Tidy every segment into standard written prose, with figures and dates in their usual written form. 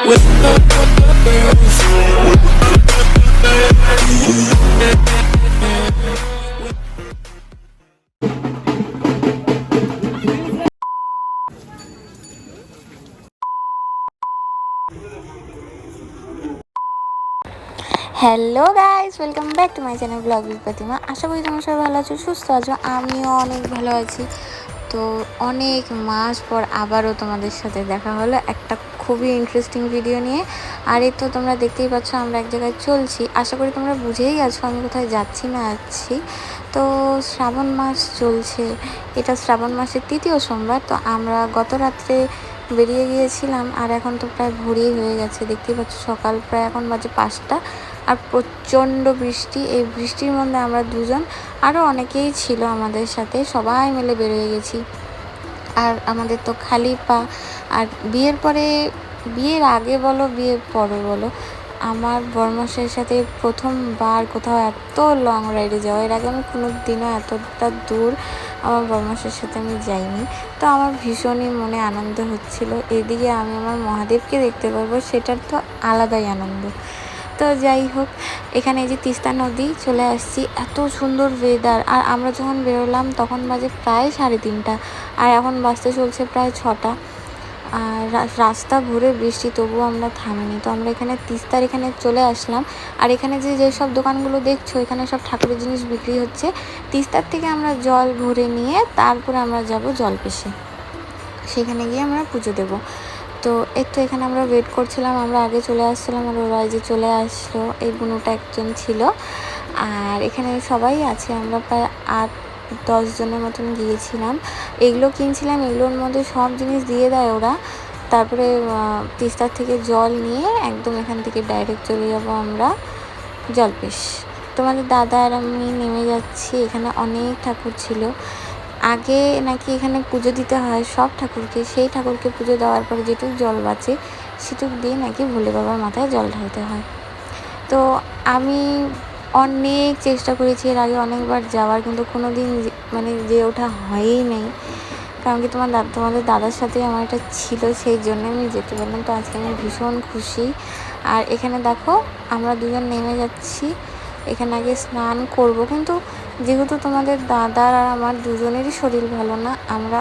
Hello guys, welcome back to my channel blog with Pratima. আশা করি তোমরা সবাই ভালো আছো, সুস্থ আছো। আমিও অনেক ভালো আছি। তো অনেক মাস পর আবারও তোমাদের সাথে দেখা হলো একটা খুবই ইন্টারেস্টিং ভিডিও নিয়ে। আর এই তো তোমরা দেখতেই পাচ্ছ আমরা এক জায়গায় চলছি। আশা করি তোমরা বুঝেই গেছো আমি কোথায় যাচ্ছি না যাচ্ছি। তো শ্রাবণ মাস চলছে, এটা শ্রাবণ মাসের তৃতীয় সোমবার। তো আমরা গত রাত্রে বেরিয়ে গিয়েছিলাম আর এখন তো প্রায় ভোরই হয়ে গেছে। দেখতেই পাচ্ছ সকাল প্রায় এখন বাজে 5টা আর প্রচণ্ড বৃষ্টি। এই বৃষ্টির মধ্যে আমরা দুজন, আরও অনেকেই ছিল আমাদের সাথে, সবাই মিলে বেরিয়ে গেছি। আর আমাদের তো খালি পা। আর বিয়ের আগে বলো বিয়ের পরে বলো, আমার বরমাসের সাথে প্রথমবার কোথাও এত লং রাইডে যাওয়া। এর আগে আমি কোনো দিনও এতটা দূর আমার বরমাসের সাথে আমি যাইনি। তো আমার ভীষণই মনে আনন্দ হচ্ছিল। এদিকে আমি আমার মহাদেবকে দেখতে পারবো, সেটার তো আলাদাই আনন্দ। তো যাই হোক, এখানে এই যে তিস্তা নদী চলে আসছি, এত সুন্দর ওয়েদার। আর আমরা যখন বেরোলাম তখন বাজে প্রায় 3:30, আর এখন বাজতে চলছে প্রায় 6টা। আর রাস্তা ভরে বৃষ্টি, তবুও আমরা থামিনি। তো আমরা এখানে তিস্তার এখানে চলে আসলাম। আর এখানে যেসব দোকানগুলো দেখছো, এখানে সব ঠাকুরের জিনিস বিক্রি হচ্ছে। তিস্তার থেকে আমরা জল ভরে নিয়ে তারপরে আমরা যাব জলপেশে, সেখানে গিয়ে আমরা পুজো দেবো। তো একটু এখানে আমরা ওয়েট করছিলাম, আমরা আগে চলে আসছিলাম আর ওরা যে চলে আসলো। এই বুনুটা একজন ছিল। আর এখানে সবাই আছে, আমরা প্রায় 8-10 জনের মতন গিয়েছিলাম। এগুলো কিনছিলাম, এগুলোর মধ্যে সব জিনিস দিয়ে দেয় ওরা। তারপরে তিস্তার থেকে জল নিয়ে একদম এখান থেকে ডাইরেক্ট চলে যাব আমরা জলপেশ। তোমাদের দাদা আর আমি নেমে যাচ্ছি। এখানে অনেক ঠাকুর ছিল। আগে নাকি এখানে পুজো দিতে হয় সব ঠাকুরকে, সেই ঠাকুরকে পুজো দেওয়ার পরে যেটুক জল বাঁচে সেটুক দিয়ে নাকি ভোলে বাবার মাথায় জল ঢালতে হয়। তো আমি অনেক চেষ্টা করেছি এর আগে অনেকবার যাওয়ার, কিন্তু কোনো দিন মানে যে ওঠা হয়ই নেই। কারণ কি তোমাদের দাদার সাথে আমার এটা ছিল, সেই জন্য আমি যেতে পারলাম। তো আজকে আমি ভীষণ খুশি। আর এখানে দেখো আমরা দুজন নেমে যাচ্ছি। এখানে আগে স্নান করব, কিন্তু যেহেতু তোমাদের দাদার আর আমার দুজনেরই শরীর ভালো না, আমরা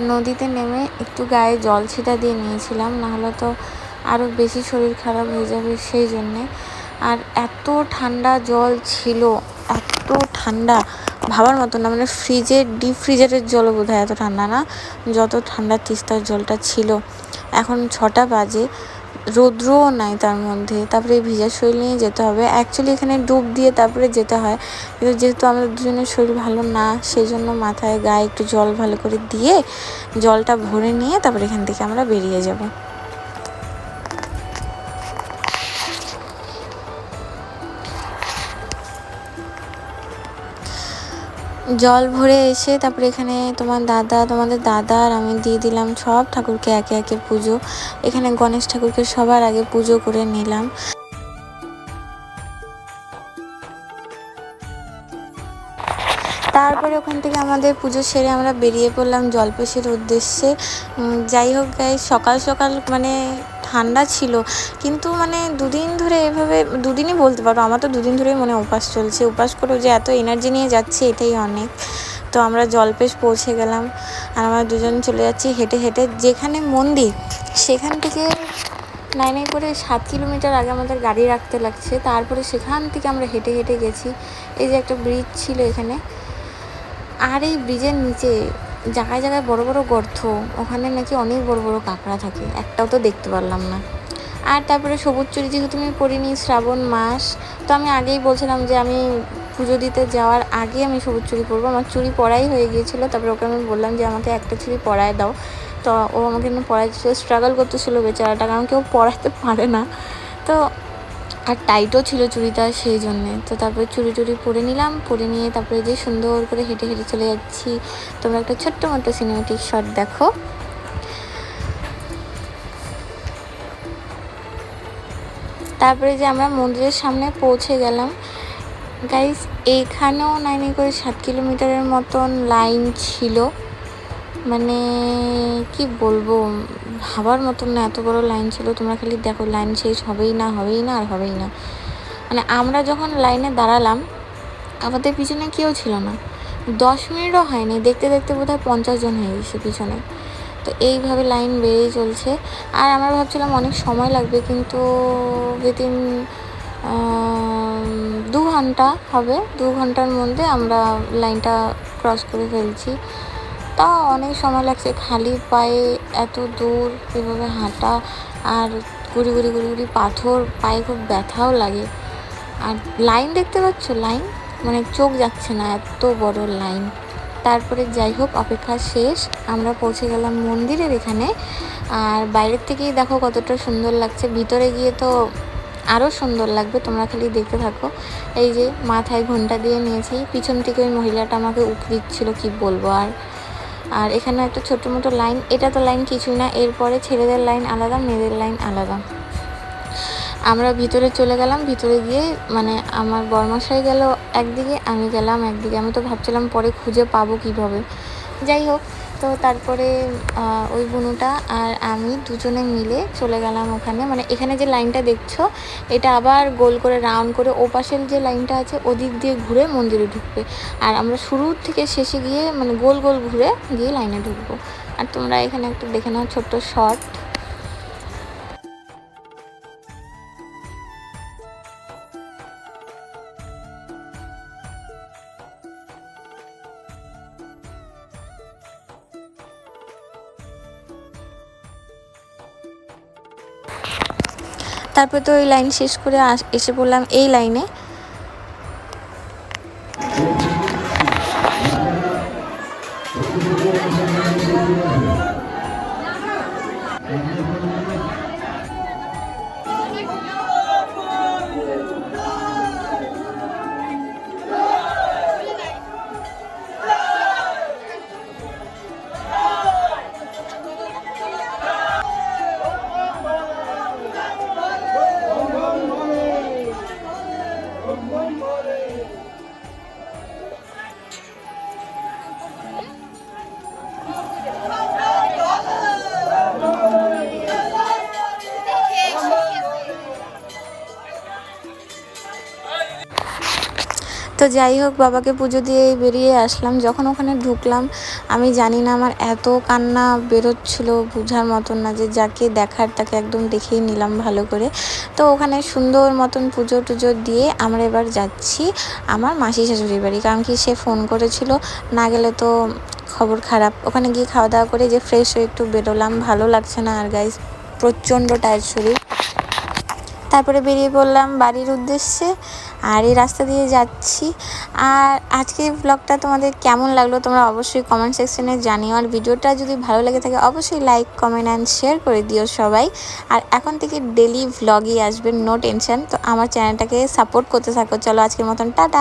নদীতে নেমে একটু গায়ে জল ছিটা দিয়ে নিয়েছিলাম, নাহলে তো আরও বেশি শরীর খারাপ হয়ে যাবে, সেই জন্যে। আর এত ঠান্ডা জল ছিল, এত ঠান্ডা ভাবার মতো না। মানে ডিপ ফ্রিজারের জলও বোধ হয় এত ঠান্ডা না, যত ঠান্ডা তিস্তার জলটা ছিল। এখন 6টা বাজে, রৌদ্রও নাই তার মধ্যে। তারপরে ভিজা শরীর নিয়ে যেতে হবে। অ্যাকচুয়ালি এখানে ডুব দিয়ে তারপরে যেতে হয়, কিন্তু যেহেতু আমাদের দুজনের শরীর ভালো না, সেই জন্য মাথায় গায়ে একটু জল ভালো করে দিয়ে জলটা ভরে নিয়ে তারপরে এখান থেকে আমরা বেরিয়ে যাব। জল ভরে এসে তারপরে এখানে তোমাদের দাদা আর আমি দিয়ে দিলাম সব ঠাকুরকে একে একে পুজো। এখানে গণেশ ঠাকুরকে সবার আগে পুজো করে নিলাম। তারপরে ওখান থেকে আমাদের পুজো সেরে আমরা বেরিয়ে পড়লাম জলপেশের উদ্দেশ্যে। যাই হোক গাইস, সকাল সকাল মানে ঠান্ডা ছিল, কিন্তু মানে দুদিন ধরে এভাবে, দুদিনই বলতে পারো, আমার তো দুদিন ধরেই মনে উপাস চলছে। উপাস করেও যে এত এনার্জি নিয়ে যাচ্ছি এটাই অনেক। তো আমরা জলপেশ পৌঁছে গেলাম আর আমরা দুজন চলে যাচ্ছি হেঁটে হেঁটে। যেখানে মন্দির সেখান থেকে নাই করে 7 কিলোমিটার আগে আমাদের গাড়ি রাখতে লাগছে, তারপরে সেখান থেকে আমরা হেঁটে হেঁটে গেছি। এই যে একটা ব্রিজ ছিল এখানে, আর এই ব্রিজের নিচে জায়গায় জায়গায় বড় বড় গর্ত, ওখানে নাকি অনেক বড় বড় কাঁকড়া থাকে, একটাও তো দেখতে পারলাম না। আর তারপরে সবুজ চুড়ি যেহেতু আমি পরিনি, শ্রাবণ মাস, তো আমি আগেই বলছিলাম যে আমি পুজো দিতে যাওয়ার আগে আমি সবুজ চুড়ি পরবো। আমার চুড়ি পরাই হয়ে গিয়েছিলো। তারপরে ওকে আমি বললাম যে আমাকে একটা চুড়ি পরায় দাও। তো ও আমাকে পরাইছিল, স্ট্রাগল করতেছিল বেচারাটা, কারণ কেউ পরাতে পারে না। তো আর টাইটও ছিল চুড়িটা, সেই জন্যে। তো তারপরে চুড়ি পরে নিলাম, পরে নিয়ে তারপরে যে সুন্দর করে হেঁটে হেঁটে চলে যাচ্ছি। তোমরা একটা ছোট্ট মতো সিনেমেটিক শট দেখো। তারপরে যে আমরা মন্দিরের সামনে পৌঁছে গেলাম গাইস। এইখানেও নাই করে 7 কিলোমিটারের মতন লাইন ছিল, মানে কি বলবো, ভাবার মতন না, এত বড় লাইন ছিল। তোমরা খালি দেখো, লাইন শেষ হবেই না, হবেই না, আর হবেই না। মানে আমরা যখন লাইনে দাঁড়ালাম, আমাদের পিছনে কেউ ছিল না। 10 মিনিটও হয়নি, দেখতে দেখতে বোধহয় 50 জন হয়ে গেছে পিছনে। তো এইভাবে লাইন বেড়েই চলছে। আর আমরা ভাবছিলাম অনেক সময় লাগবে, কিন্তু উইদিন 2 ঘন্টা হবে, 2 ঘন্টার মধ্যে আমরা লাইনটা ক্রস করে ফেলছি। তাও অনেক সময় লাগছে, খালি পায়ে এত দূর এভাবে হাঁটা, আর গুড়ি গুড়ি গুড়ি গুড়ি পাথর, পায়ে খুব ব্যথাও লাগে। আর লাইন দেখতে পাচ্ছ, লাইন মানে চোখ যাচ্ছে না, এত বড় লাইন। তারপরে যাই হোক, অপেক্ষা শেষ, আমরা পৌঁছে গেলাম মন্দিরের এখানে। আর বাইরের থেকেই দেখো কতটা সুন্দর লাগছে, ভিতরে গিয়ে তো আরও সুন্দর লাগবে, তোমরা খালি দেখতে থাকো। এই যে মাথায় ঘোমটা দিয়ে নিয়েছি, পিছন থেকে ওই মহিলাটা আমাকে উক দিচ্ছিল, কি বলবো। আর এখানে একটা ছোটো মোটো লাইন, এটা তো লাইন কিছুই না, এরপরে ছেলেদের লাইন আলাদা, মেয়েদের লাইন আলাদা। আমরা ভিতরে চলে গেলাম, ভিতরে গিয়ে মানে আমার বরমশাই গেল একদিকে, আমি গেলাম একদিকে। আমি তো ভাবছিলাম পরে খুঁজে পাবো কীভাবে। যাই হোক, তো তারপরে ওই বুনুটা আর আমি দুজনে মিলে চলে গেলাম ওখানে। মানে এখানে যে লাইনটা দেখছো, এটা আবার গোল করে রাউন্ড করে ও পাশের যে লাইনটা আছে ওদিক দিয়ে ঘুরে মন্দিরে ঢুকবে। আর আমরা শুরুর থেকে শেষে গিয়ে মানে গোল গোল ঘুরে গিয়ে লাইনে ঢুকবো। আর তোমরা এখানে একটু দেখে নাও ছোট্ট শর্ট। তারপরে তো ওই লাইন শেষ করে এসে পড়লাম এই লাইনে। তো যাই হোক, বাবাকে পুজো দিয়ে বেরিয়ে আসলাম। যখন ওখানে ঢুকলাম, আমি জানি না, আমার এত কান্না বেরোচ্ছিলো বোঝার মতন না, যে যাকে দেখার তাকে একদম দেখেই নিলাম ভালো করে। তো ওখানে সুন্দর মতন পুজো টুজো দিয়ে আমরা এবার যাচ্ছি আমার মাসি শাশুড়ির বাড়ি, কারণ কি সে ফোন করেছিল, না গেলে তো খবর খারাপ। ওখানে গিয়ে খাওয়া দাওয়া করে যে ফ্রেশ হয়ে একটু বেরোলাম, ভালো লাগছে না আর গাইস, প্রচণ্ড টায়ার্ড শরীর। তারপরে বেরিয়ে পড়লাম বাড়ির উদ্দেশ্যে, আর এই রাস্তা দিয়ে যাচ্ছি। আর আজকের ব্লগটা তোমাদের কেমন লাগলো তোমরা অবশ্যই কমেন্ট সেকশনে জানিও। আর ভিডিওটা যদি ভালো লেগে থাকে অবশ্যই লাইক, কমেন্ট অ্যান্ড শেয়ার করে দিও সবাই। আর এখন থেকে ডেলি ভ্লগই আসবে, নো টেনশন। তো আমার চ্যানেলটাকে সাপোর্ট করতে থাকো। চলো আজকের মতন টাটা।